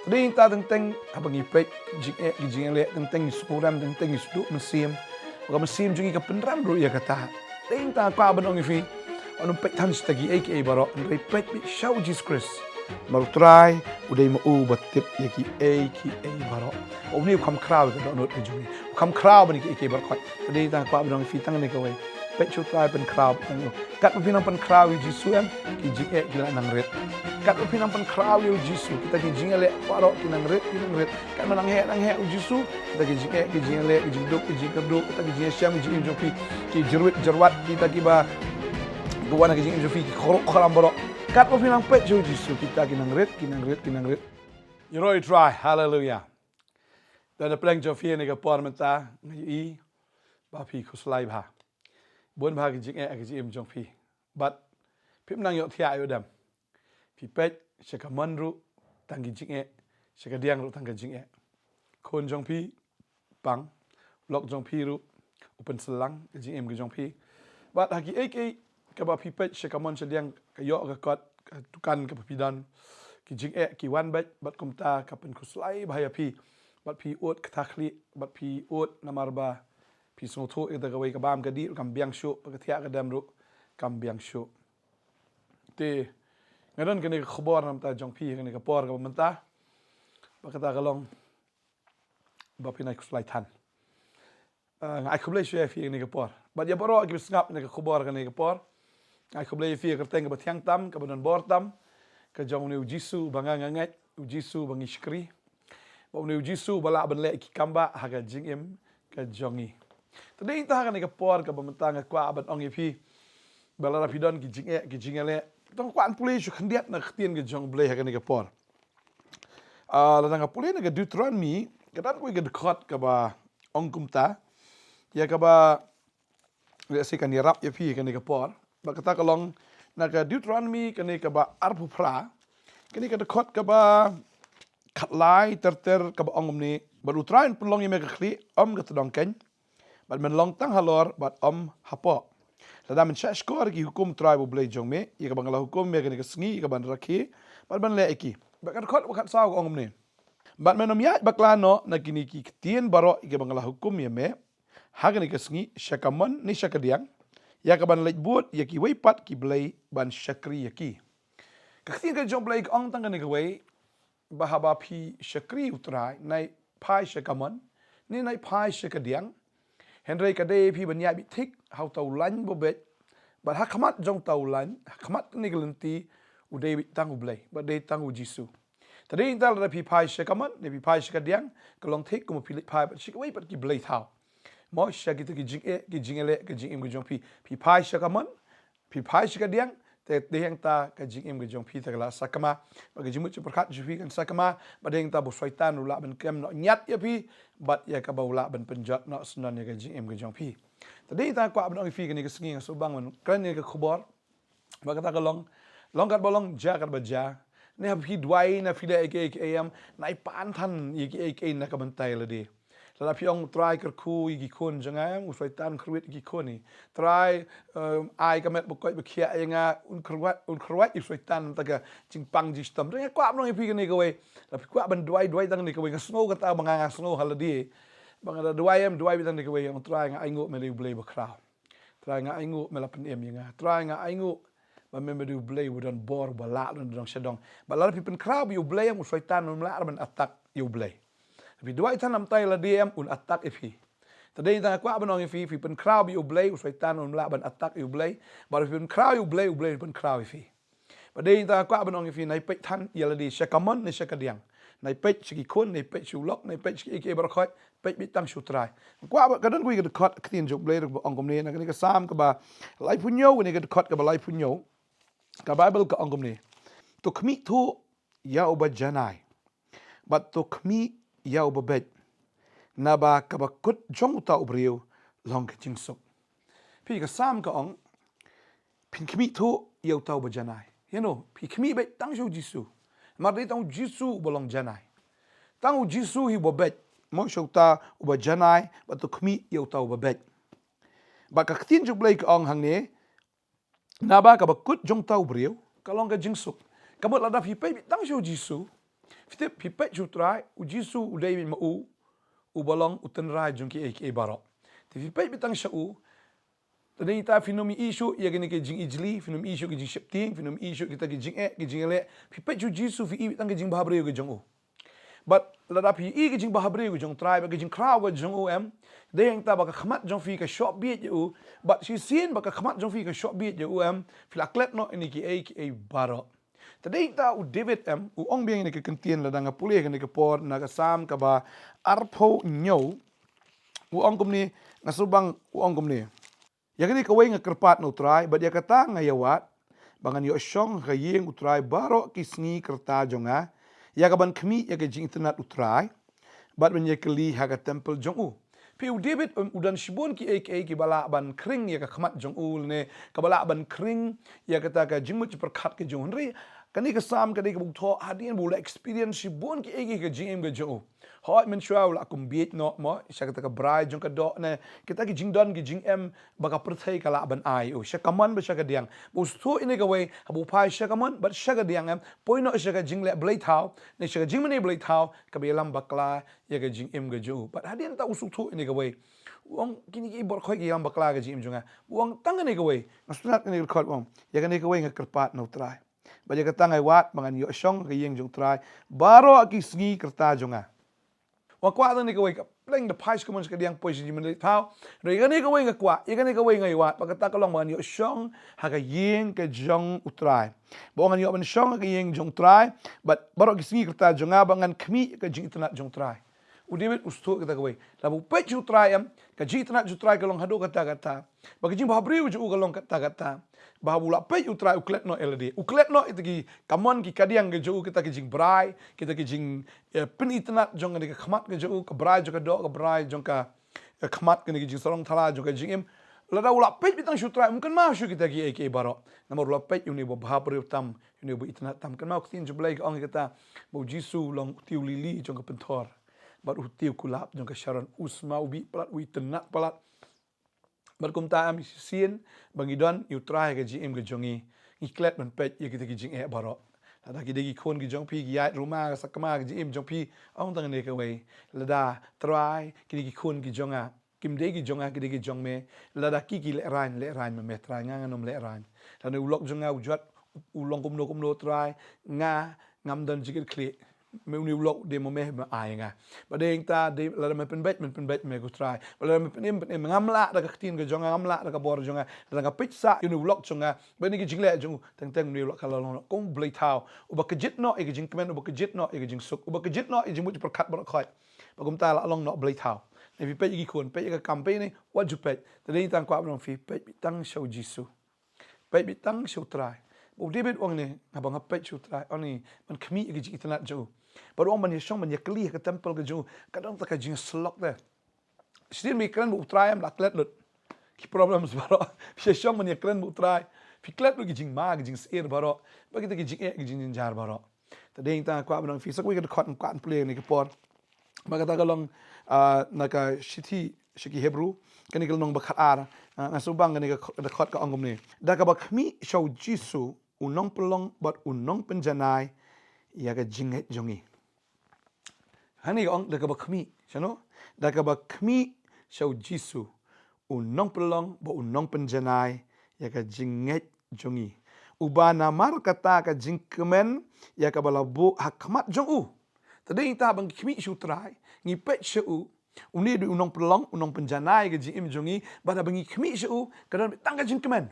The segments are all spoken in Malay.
Tadi ta teng abang ipek jing le teng suram teng isdu mesim. Ka mesim jungi ka penram ru ya kata. Teng ta pa banong ifi. Anu pek tan stagi aka baro repek bi show Jesus Christ. Maru try udai ma u batip ya ki aka baro. Oni kam crowd ka not jungi. Kam crowd bani ki aka baro. Tadi ta pa banong ifi tang ni ka we. Pek chu try pen crowd tang. Kat pinang pen crowd Jesus em ki jing gila nang ret. Kat pinang pen crowd yo Jesus kita ki jing le paro ki nang ret. Kat nang he Jesus kita ki jing le ki jing duk kita ki jing syam jing jopi ki jerwat kita ki ba buana ki jing jopi ki khoram baro. Kat pinang pek yo Jesus kita ki nang ret. You know you try. Hallelujah. Dan the plank jofi ni ka parmenta ngi ba pi khuslai bha. Buôn ba cái jing trong phi, but phim năng yọ thia yêu đam, phi pet sẽ cả mân ru tăng cái jing sẽ cả điang ru tăng cái jing khôn trong phi bang, lok trong phi ru open selang cái jing cái trong phi, but hagi cái ba phi pet sẽ cả mân sẽ điang cái yọ cái cọt cái tukan cái phi dan cái jing cái one bet, but công ta cái pen kuslai bahaya phi, but phi ot kthakli, but phi ot namarba. Pi song thu ita ka wei ka bam ka di kam biang shu pa ka thia ka dam ru kam biang shu te ngaron ka ni khubor nam ta jong pi ka ni ka por ka manta ba ka ta ka long ba pi nai kuslai than ai khublai shwe fi ni ka por ba ya baro ki snap ni ka khubor ka ni ka por ai khublai fi ka teng ka thiang tam ka ban bor tam ka jong ni jisu ba nga ngai jisu ba ngi shkri ba ni jisu ba la ban le ki kamba ha ka jing em ka jongi Tadi kita akan ikapor ke pementang kwa abat ong ipi balara pidon ki jing le tong kwan puli su khandiat na khtien ke jong ble akan ikapor la tang puli na ke Deuteronomy kedan ko ke dekot ke ba ong kumta ya ke ba le sikan yarap ya pi kan ikapor ba kata kalong na ke Deuteronomy kan ke ba arpu phra kan ke dekot ke ba khatlai ter ke ba ong ni baru train pelong ye me ke khli ke tedong ken But men long tang halor but hapo. Lada men sha skor ki hukum tribe blay jong me, ye ka bangla hukum me ka sngi ka ban rakhi, but men le iki. Ba kan khot wakat saw ko ngomne. But men ya bakla no na kini ki tien baro ke bangla hukum ye me, ha ka sngi shakamon ni shakadiang, ya ka ban lek buat ye ki wei pat ki blay ban shakri ye ki. Ka tien ka jong blay ka ong tang ka ni ka wei, bahaba pi shakri utrai nai pai shakamon, ni nai pai shakadiang. Henry kadai pi banya bi thik how tau lan bo bet but hakmat jong tau lan hakmat ni galanti u dei tang u blai but dei tang u jisu tadi intal ra pi pai shakamat ne pi pai shakadiang kalong thik ko pi pai but shikwai pat ki blai thau mo shaki ki jing le ki jing im ki jong pi pai shakamat pi pai shakadiang te dehang ta ka jing im ki jong pi ta la sakama ba ki jimu chu prakhat ju pi kan sakama ba dehang ta bo shaitan ula ban kem no nyat ya pi but ya ka baula ban penjat no sunan ya ka jing im ki jong pi tadi ta kwa ban fi ni ka sngi so bang man kan ni ka khubor ba ka ta ka long kat bolong ja kat ba ja ne ha pi dwai na fi da ek am nai pan than yi ki ek na ka ban tai la di la pi ong try ker khu yi ki khon janga u shaitan khruit ki khoni try ai ka met bo koi ba khia nga un khruat yi shaitan ta ka jing pang ji stam re kwa ban fi ni ka we la pi kwa ban dwai tang ni ka we snow ka ta banga snow haladi bang ada dwai tang ni ka we ong try nga ai ngo me le blay ba kra try nga ai ngo me la pen em nga try nga ai ngo ba me du blay u don bor ba la don dong shadong ba la pi pen kra bi u blay u shaitan um la ban attack you blay Tapi dua itu nam tay la DM un attack ifi. Tadi kita aku apa nong ifi pen crowd you blay u shaitan un la ban attack you blay. Baru pen crowd you blay pen crowd ifi. Tadi kita aku apa nong ifi nai pet tan ya la di shakamon ni shakadiang. Nai pet siki kun nai pet shulok nai pet siki ike barakoi pet bitang shutrai. Aku apa kadang aku ikut cut ketin jok blay ong kom ni nak ni ke sam ke ba lai punyo ni ke cut ke ba lai punyo. Ke Bible ke ong kom ni. Tu kmi tu ya uba janai. But tu kmi yau babet naba kabakut jong ta ubriu long jing sok pi ka sam ka ong pin kmi thu yau ta ba janai you know pi kmi be tang shu jisu ma de tang jisu bolong janai tang jisu hi babet mo shu ta ba janai ba to kmi yau ta babet ba ka tin ju blai ka ong hang ne naba kabakut jong ta ubriu ka long ka jing sok ka bot la da pi pe tang shu jisu Fitip pipet jutrai ujisu udai mau ubalong utenrai jongki eke barok. Ti pipet bitang syau tadi kita finomi isu ia gini ke jing ijli finomi isu ke jing shepting finomi isu kita ke jing ele pipet jujisu fi bitang ke jing bahabre ke jong but ladapi ke jing bahabre ke jong tribe ke jing crowd ke jong em de yang ta baka khamat jong fi ke shop beat you but si sin baka khamat jong fi ke shop beat you em filaklet no ini ki eke barok. Tadi kita David u ong biang ini ke kentien ladang pulih ke ke por naga sam ka ba arpo nyo u ong kumni nasubang u ong kumni ya kini Kawei kerpat no try but ya kata ngayawat bangan yo syong hayeng utrai baro kisngi kerta jonga ya kaban kemi ya ke jing internet utrai but when ya keli haga temple jong pi David udan shibon ki ki bala ban kring ya ka khamat jong ne ka bala ban kring ya kata ka jingmut perkat ke jong ri kani ka sam kani ka bugtho hadin bula experience shibon ki ka jing ke jong hot men shwa la kum biet no mo sya kata ka brai jong ka do ne kita ki jing don ki jing em baka perthai ka la ban ai sya kaman ba sya ka diang ustu ini ka we habu pai sya kaman but sya ka diang em poino sya ka jing le blade how ne sya ka jing mane blade how ka belam bakla ya ka jing em ga jo but hadin ta ustu ini ka we wong kini ki bor khoi ki yam bakla ga jing jonga wong tangane ka we nastunat ni khot wong ya ka ne ka we ngakerpat no trai ba ya ka tangai wat mangan yo syong ka yeng jong trai baro ki sngi kerta jonga wakwa ni kawai ka pleng the pais ko ka diang poisi di menit tau re gani kawai nga kwa ye gani kawai nga iwat pakata ka long man yo syong ha ka yeng ka jong utrai bongan yo ban syong ka yeng jong trai but baro kisngi kerta jonga bangan kmi ka jing internet jong trai udibit ustu kita kawai labu pe ju trai am ka jing internet ju trai ka long hado kata bagi jing bahabri ju ka long kata bahabula pe utrai uklet no LD uklet no itagi kamon ki kadiang ke jo kita ki jing brai kita ki jing pen internet jong ke khamat ke jo ka brai jo ka do ka brai jong ka khamat ke ki jing sorong thala jo ka jing em lada ula pe bitang shutrai mungkin ma shu kita ki eke baro namor ula pe uni bo bahabri tam uni bo internet tam kan ma tin jo blai ong kita bo jisu long tiu lili jong ka pentor bar tiu kulap jong ka sharon usma ubi plat ui tenat plat berkum ta am sien bangidon you try ke gm ke jongi iklet man pet ye kita ki jing baro ada ki degi kon ki jong pi ki yat rumah sakma ki gm jong pi ong tang ne ke we lada try ki kon ki jonga kim degi jonga ki degi jong me lada ki le ran me try nga nom le ran dan ulok jonga ujat ulong kum no try nga ngam dan jikit kle me uni ulok de mo me ai nga ba de ta de la me pen bet me go try ba me pen ngamla da ka tin ga jonga ngamla da ka bor jonga da ka pizza uni ulok jonga ba ni ki jingle jong teng ni ulok kala no kom blai tau u ba ka jit no e jing kmen u ba ka jit no e jing suk u ba ka jit no e jing mu per khat ba khoi ba kom ta la long no blai tau ne vi pe ki kon pe ka campaign what you pe de ni tang kwa no fi pe tang show jisu pe tang show try bu David ong ne abang pe show try oni man kmi ki jing internet jo baru orang banyak syong banyak keli ke temple ke jauh kadang tak kajing slok deh sedih mikran bu try am laklet lut ki problem sebaro syong banyak keren bu try fiklet lu jing ma jing seir baro bagi tak jing jar baro tadi kita aku abang fi sakwe ke cotton play ni ke por maka tak kalong naka shiki hebrew kani kalong bakhat ar nasubang kani ke cot ka angum ni da ka bakmi show jisu unong pelong bat unong penjanai ya ka jinget jongi hani ong da ka bakmi chano da ka bakmi shau jisu unong pelong ba unong penjanai ya ka jinget jongi ubana mar kata ka jingkemen ya ka balabu hakmat jongu tadi kita bang kmi shu trai ngi pet shu uni du unong pelong unong penjanai ka jingim jongi bada bangi kmi shu kadan tangka jingkemen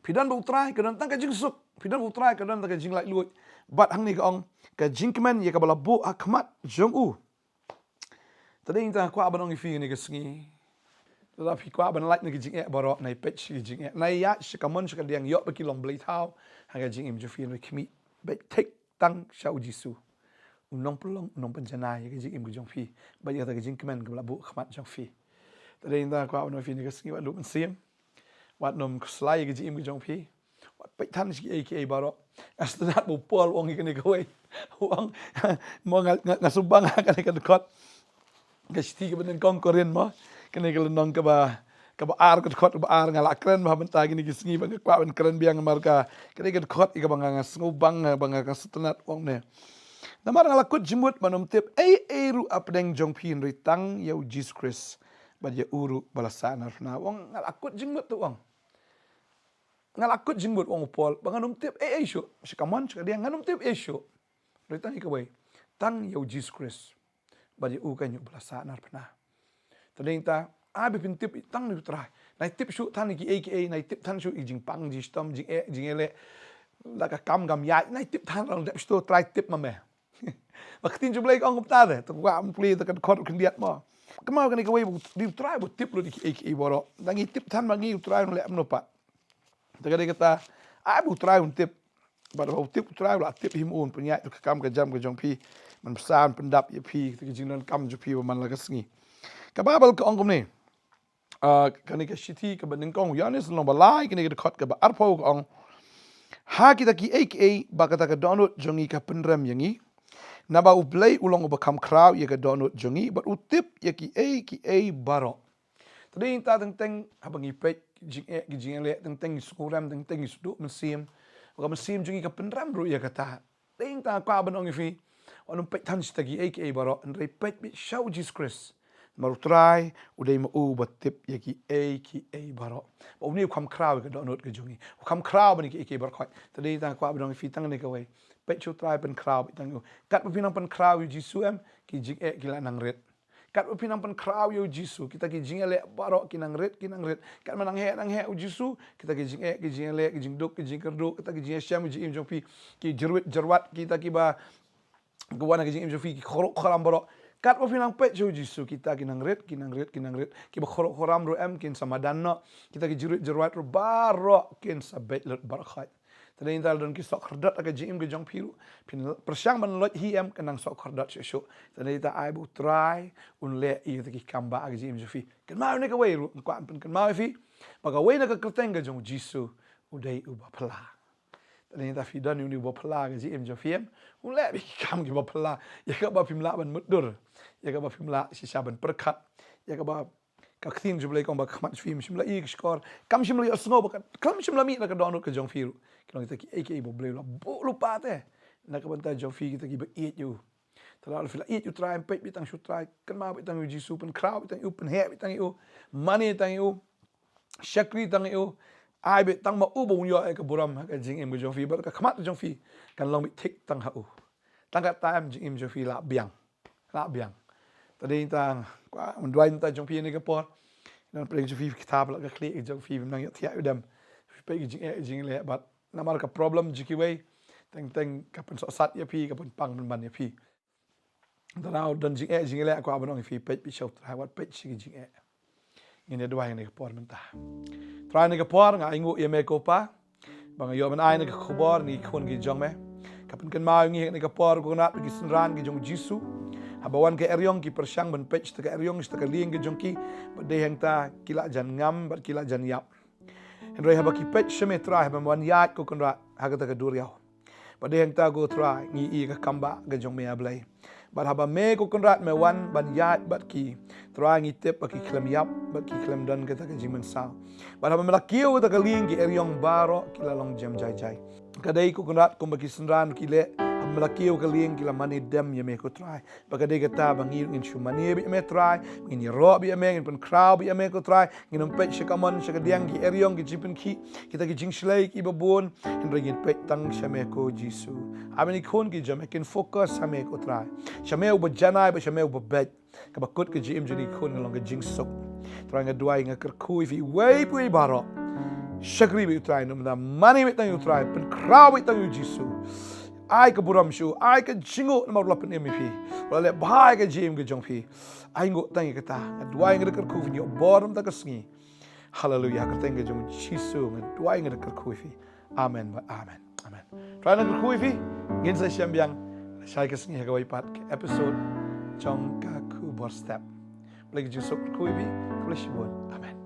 pidan bu trai kadan tangka jingsuk pidan bu trai kadan tangka jing lai lui bat hang ni ka ong ka jingkemen ya ka balabu hakmat jongu tadi kita kwa abanong ifi ni ka sngi tapi kwa ban like ni ka jing baro nai pet shi jing nai ya shikamon shikadiang yo ba kilong blai thau ha ka jing im jofi ni kmi bet tek tang shau jisu unong pelong unong penjanai ka jing im ka jong fi ba ya ta ka jingkemen ka balabu hakmat jong fi tadi kita kwa abanong ifi ni ka sngi wa lu sim wat nom slai ka jing im ka jong fi wat pet tan shi aka baro asnat bu pol wong ni ka we wong mo ngasubang ka ni ka dekot gasti ke benen kong korean mo kene ke nong ke ba ar ke khot ba ar ngala kren ba benta gini ki sngi bang kwa ben kren biang marka kene ke khot ke bang ngas ngubang bang ka setnat wong ne Namar ngalakut jemut manum tip ru apdeng jong pin ri tang yau Jesus Christ bad ya uru balasan arna wong ngalakut jemut tu wong ngalakut jemut wong pol banganum tip shu shikaman dia nganum tip shu ri tang Kawei tang yau Jesus Christ bad ya u kan yu balasan arna tading ta abi pin tip tang ni trai nai tip shu tan ki nai tip tan shu jing pang ji stom jing ele la ka kam gam ya nai tip tan rong dep sto try tip ma me Waktin jumlah ikon komputade, tu gua ampli tu kan kod kendiat mo. Kemau kan Kawei di try bu tip lu di boro. Dangi tip tan bangi try nu le amno pa. Tagade kata, ai bu try un tip. Pada bu tip try la tip him un punya tu kam ka jam ka jong pi. Man pesan pendap ye pi tu jinon kam ju pi man la kasngi. Kababal ka ongkom ni. Kan ka shiti ka banding kong yanis no balai kan ka kod ka ba arpo ka ong. Ha kita ki ba kata ka download jongi ka penrem yangi. Naba ublay ulong ubakam kraw ya ka donut jongi but utip ya ki baro. Tadi ta teng habang ipek jing le teng sukuram teng sudu mesim. Waka mesim jongi ka penram bro ya kata. Teng ta kwa banong ifi. Wanum pek tan stagi baro and repek bit show Jesus Christ. Maru try uday ma u batip ya ki baro. Ba uni ukam kraw ya ka donut ka jongi. Ukam kraw bani ki baro kwai. Tadi ta kwa banong ifi tang ni Kawei. Pek chu try pen kraw itang yu. Kat pinang pen kraw yu Jisu ki jing kila nang red. Kat pinang pen kraw yu Jisu kita ki jing le baro ki nang red. Kat manang he yu Jisu kita ki jing le ki jing duk ki jing kerdu kita ki jing syam ki jing jopi ki jerwat kita ki ba gwana ki jing jopi ki khorok khoram baro. Kat pinang pek chu Jisu kita ki nang red ki ba khorok khoram ro kin samadan no kita ki jerwat ro baro kin sabet lut barakhat. Tadi intal don ki sok kerdat aga jim ke jong piru pin persyang man lot hiem kenang sok kerdat shushu tadi ta ai bu try un le i ki kamba aga jim jofi kan mau ne ka wei ru kwa pen kan mau fi maka wei na ka kerteng ke jong Jisu udai u ba pala tadi ta fi don uni ba pala aga jim jofi un le bi kam ki ba pala ya ka ba pim la ban mudur ya ka ba pim la si saban perkat ya ka ba kaktin jublay kong ba khamat film shimla ik skor kam shimla asngo ba kam shimla mi na ka donut ka jong firu kilong kita ki bo blay la bo lupa te na ka banta jong fi kita ki ba eat you tala fila eat you try and pay bitang shoot try kan ma bitang you Jisu pen crowd bitang you pen he bitang you money bitang you shakri bitang you ai bitang ma u bo yo ka buram ka jing em jong fi ba ka khamat jong fi kan long bi tik tang ha u tang ka time jing em jong fi la biang tadi tang qua mình đoán ta trong phim này cái port nó phải trong phim kitab là cái click trong phim năng thiệt udam phải cái jing lệ but nó mà cái problem chỉ cái teng cái phần sat ya pi cái phần pang phần ban ya pi ta nào đơn jing lệ qua bên ông phi page bị show hai what page cái jing ini đoán này cái port mình ta try này cái port ngai ngu em ko pa bằng yo mình ai này cái Khubor ni khôn cái jong me cái phần kan mau ngi này cái port ko na cái sunran cái jong Jisu habawan ke eryong ki persyang ben page ta eryong sta ling ke jongki bade hang ta kila jan ngam bat kila jan yap henry haba ki page sheme tra haba wan yat ko konra haga ta ka dur yaw bade hang ta go tra ngi i ka kamba ga jong me ablai bat haba me ko konra me wan ban yat bat ki tra ngi tep ki klem yap bat ki klem dan ka ta ka jimen sa bat haba melakiu ta ka ling ki eryong baro kila long jam jai kadai ko konra ko baki sunran ki le melakio kalieng kila mani dem ya me ko try bagade kata bangir in shumani bi me try in ro bi me in pen crowd bi me ko try in pet shikaman shakadiang ki eryong ki jipen ki kita ki jing shlai ki babon in ringin pet tang shame ko Jisu ameni khon ki jame kin focus shame ko try shame u janai ba shame u bet ka bakut ki jim jini khon long ka jing sok try nga duai nga ker kui fi wei pui baro shakri bi try no da money bi tang you try pen crowd bi tang you Jisu ai ka buram shu ai ka jingo na marla pen mp wala le bhai ka jim ka jong phi ai ngo tang ka ta duai nga ker khu ni boram ta ka sngi hallelujah ka tang ka jong Jisu nga duai nga ker khu fi amen amen try na ker khu fi ngin sa syam biang sai ka sngi ka wai pat episode chong ka Khubor step lagi jing sok khu fi flesh bon amen